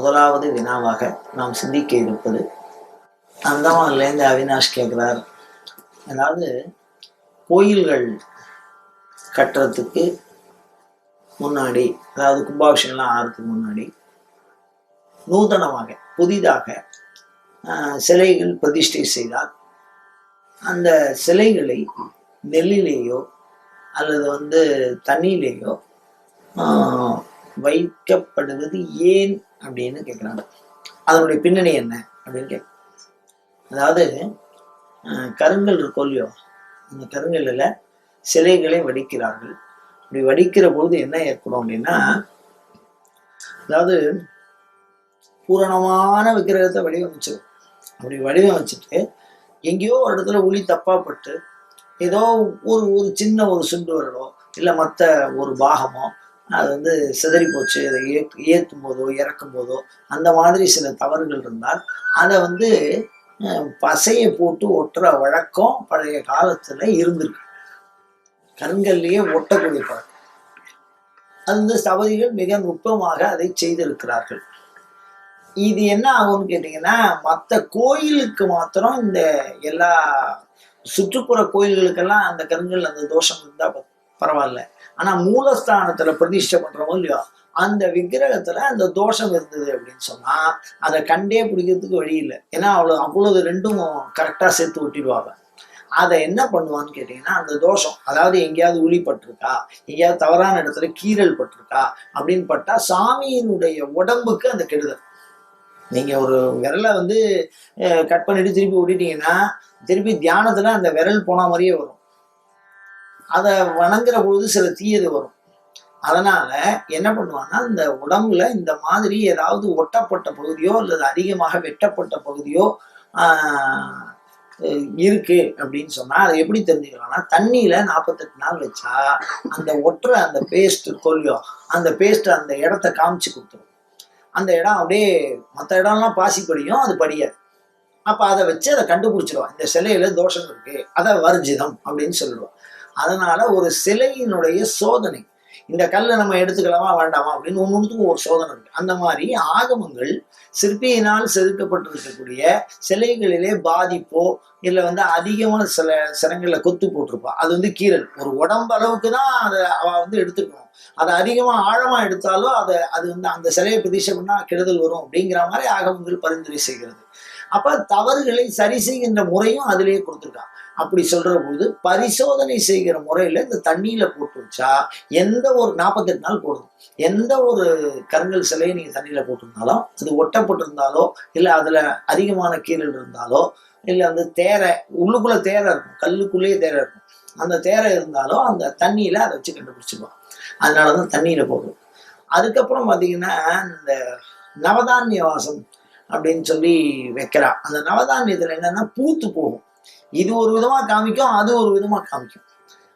முதலாவது வினாவாக நாம் சிந்திக்க இருப்பது, அந்தமான்லேருந்து அவினாஷ் கேட்குறார். அதாவது கோயில்கள் கட்டுறதுக்கு முன்னாடி, அதாவது கும்பாபிஷேகம்லாம் ஆகிறதுக்கு முன்னாடி நூதனமாக புதிதாக சிலைகள் பிரதிஷ்டை செய்தால் அந்த சிலைகளை நெல்லிலேயோ அல்லது தண்ணியிலேயோ வைக்கப்படுவது ஏன் அப்படின்னு கேட்குறாங்க. அதனுடைய பின்னணி என்ன அப்படின்னு கேட்க, அதாவது கருங்கல் இருக்கோ இல்லையோ, அந்த கருங்கல்ல சிலைகளை வடிக்கிறார்கள். அப்படி வடிக்கிற பொழுது என்ன ஏற்படும் அப்படின்னா, அதாவது பூரணமான விக்கிரகத்தை வடிவமைச்சிடும். அப்படி வடிவமைச்சிட்டு எங்கேயோ ஒரு இடத்துல உளி தப்பாப்பட்டு ஏதோ ஒரு சின்ன ஒரு சுண்டு வரலோ இல்லை மற்ற ஒரு பாகமோ அது சிதறி போச்சு, அதை ஏற்றும் போதோ இறக்கும் போதோ அந்த மாதிரி சில தவறுகள் இருந்தால் அதை பசையை போட்டு ஒட்டுற வழக்கம் பழைய காலத்துல இருந்திருக்கு. கண்கள்லேயே ஒட்டக்கூடிய பழக்கம். அது சபதிகள் மிக நுட்பமாக அதை செய்திருக்கிறார்கள். இது என்ன ஆகும்னு கேட்டீங்கன்னா, மற்ற கோயிலுக்கு மாத்திரம், இந்த எல்லா சுற்றுப்புற கோயில்களுக்கெல்லாம் அந்த கருங்கல் அந்த தோஷம் இருந்தா பரவாயில்ல. ஆனா மூலஸ்தானத்துல பிரதிஷ்டை பண்றோமோ இல்லையோ, அந்த விக்கிரகத்துல அந்த தோஷம் இருந்தது அப்படின்னு சொன்னா அதை கண்டே பிடிக்கிறதுக்கு வழி இல்லை. ஏன்னா அவ்வளவு ரெண்டும் கரெக்டா சேர்த்து ஒட்டிடுவாங்க. அதை என்ன பண்ணுவான்னு கேட்டீங்கன்னா, அந்த தோஷம், அதாவது எங்கேயாவது உளி பட்டிருக்கா, எங்கேயாவது தவறான இடத்துல கீறல் பட்டிருக்கா அப்படின்னு பட்டா சாமியினுடைய உடம்புக்கு அந்த கெடுதல். நீங்க ஒரு விரலை கட் பண்ணிட்டு திருப்பி ஓட்டிட்டீங்கன்னா திருப்பி தியானத்துல அந்த விரல் போன மாதிரியே வரும். அதை வணங்குற பொழுது சில தீயது வரும். அதனால என்ன பண்ணுவாங்கன்னா, இந்த உடம்புல இந்த மாதிரி ஏதாவது ஒட்டப்பட்ட பகுதியோ அல்லது அதிகமாக வெட்டப்பட்ட பகுதியோ இருக்கு அப்படின்னு சொன்னா அதை எப்படி தெரிஞ்சுக்கலாம்னா, தண்ணியில 48 நாள் வச்சா அந்த ஒட்டுற அந்த பேஸ்ட் கொல்லியோ, அந்த பேஸ்ட் அந்த இடத்த காமிச்சு கொடுத்துரும். அந்த இடம் அப்படியே மற்ற இடம்லாம் பாசி படியும், அது படியாது. அப்ப அதை வச்சு அதை கண்டுபிடிச்சிருவான், இந்த சிலையில தோஷம் இருக்கு, அதை வர்ஜிதம் அப்படின்னு சொல்லிடுவான். அதனால ஒரு சிலையினுடைய சோதனை, இந்த கல்லை நம்ம எடுத்துக்கலாமா வேண்டாமா அப்படின்னு ஒன்றுக்கும் ஒரு சோதனை இருக்கு. அந்த மாதிரி ஆகமங்கள் சிற்பியினால் செதுக்கப்பட்டிருக்கக்கூடிய சிலைகளிலே பாதிப்போ இல்லை அதிகமான சில சிரங்கள்ல கொத்து போட்டிருப்பா, அது கீரல் ஒரு உடம்பு அளவுக்கு தான் அதை அவ எடுத்துக்கணும். அதை அதிகமா ஆழமா எடுத்தாலும் அது அந்த சிலையை பிரதிஷ்டை பண்ணா கெடுதல் வரும் அப்படிங்கிற மாதிரி ஆகமங்கள் பரிந்துரை செய்கிறது. அப்ப தவறுகளை சரி செய்கின்ற முறையும் அதிலேயே கொடுத்துருக்கான். அப்படி சொல்ற பொழுது பரிசோதனை செய்கிற முறையில இந்த தண்ணியில போட்டு வச்சா, எந்த ஒரு 48 நாள் போடுது, எந்த ஒரு கருங்கல் சிலையை நீங்க தண்ணியில போட்டிருந்தாலும், அது ஒட்டப்பட்டிருந்தாலோ இல்லை அதுல அதிகமான கீரல் இருந்தாலோ இல்லை தேரை உள்ளுக்குள்ள தேரை இருக்கும், கல்லுக்குள்ளேயே தேரை இருக்கும், அந்த தேரை இருந்தாலும் அந்த தண்ணியில அதை வச்சு கண்டுபிடிச்சிருவான். அதனாலதான் தண்ணியில போடுறது. அதுக்கப்புறம் பாத்தீங்கன்னா, இந்த நவதானிய வாசம் அப்படின்னு சொல்லி வைக்கிறா. அந்த நவதானியத்துல என்னன்னா பூத்து போகும். இது ஒரு விதமா காமிக்கும், அது ஒரு விதமா காமிக்கும்.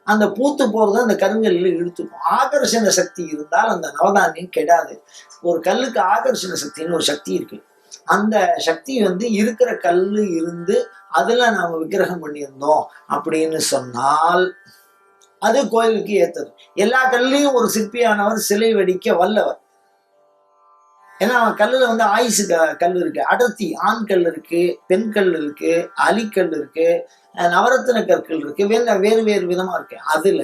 அந்த பூத்து போறது அந்த கருங்கல்ல இழுத்துக்கும். ஆகர்ஷண சக்தி இருந்தால் அந்த நவதானியம் கெடாது. ஒரு கல்லுக்கு ஆகர்ஷண சக்தின்னு ஒரு சக்தி இருக்கு. அந்த சக்தி இருக்கிற கல்லு இருந்து அதுல நாம விக்கிரகம் பண்ணியிருந்தோம் அப்படின்னு சொன்னால் அது கோயிலுக்கு ஏத்தது. எல்லா கல்லையும் ஒரு சிற்பியானவர் சிலை வடிக்க வல்லவர். ஏன்னா கல்லுல ஆயுசு கல் இருக்கு, அடர்த்தி, ஆண் கல் இருக்கு, பெண் கல் இருக்கு, அலிக்கல் இருக்கு, நவரத்தின கற்கள் இருக்கு, வேறு வேறு விதமா இருக்கு. அதுல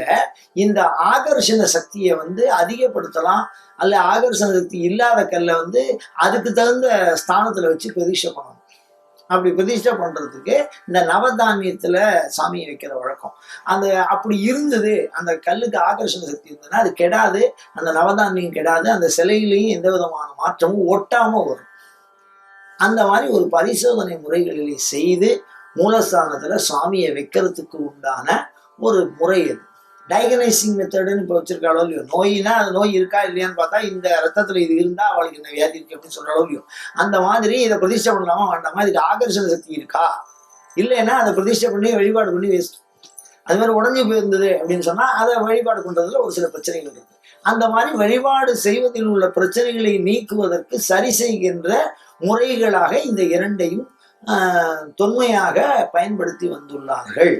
இந்த ஆகர்ஷண சக்தியை அதிகப்படுத்தலாம். அல்ல ஆகர்ஷண சக்தி இல்லாத கல்லை அதுக்கு தகுந்த ஸ்தானத்துல வச்சு பிரதிஷ்டை பண்ணணும். அப்படி பிரதிஷ்டை பண்றதுக்கு இந்த நவதானியத்துல சாமியை வைக்கிற வழக்கம். அப்படி இருந்தது, அந்த கல்லுக்கு ஆகர்ஷண சக்தி இருந்ததுன்னா அது கெடாது, அந்த நவதானியம் கெடாது, அந்த சிலையிலையும் எந்த விதமான மாற்றமும் ஒட்டாம வரும். அந்த மாதிரி ஒரு பரிசோதனை முறைகளிலே செய்து மூலஸ்தானத்துல சாமியை வைக்கிறதுக்கு உண்டான ஒரு முறை அது. டயக்னைசிங் மெத்தடுன்னு இப்போ வச்சிருக்காளோ இல்லையோ, நோயினா அது நோய் இருக்கா இல்லையான்னு பார்த்தா இந்த ரத்தத்துல இது இருந்தா அவளுக்கு என்ன வியாதி இருக்கு அப்படின்னு சொல்றாளோ இல்லையோ, அந்த மாதிரி இதை பிரதிஷ்டை பண்ணலாமா வேண்டாமா, இதுக்கு ஆகர்ஷண சக்தி இருக்கா இல்லைன்னா அதை பிரதிஷ்டை பண்ணி வழிபாடு பண்ணி வேஸ்ட். அது மாதிரி உடஞ்சி போயிருந்தது அப்படின்னு சொன்னா அதை வழிபாடு பண்றதுல ஒரு சில பிரச்சனைகள் இருக்கு. அந்த மாதிரி வழிபாடு செய்வதில் உள்ள பிரச்சனைகளை நீக்குவதற்கு சரி செய்கின்ற முறைகளாக இந்த இரண்டையும் தொன்மையாக பயன்படுத்தி வந்துள்ளார்கள்.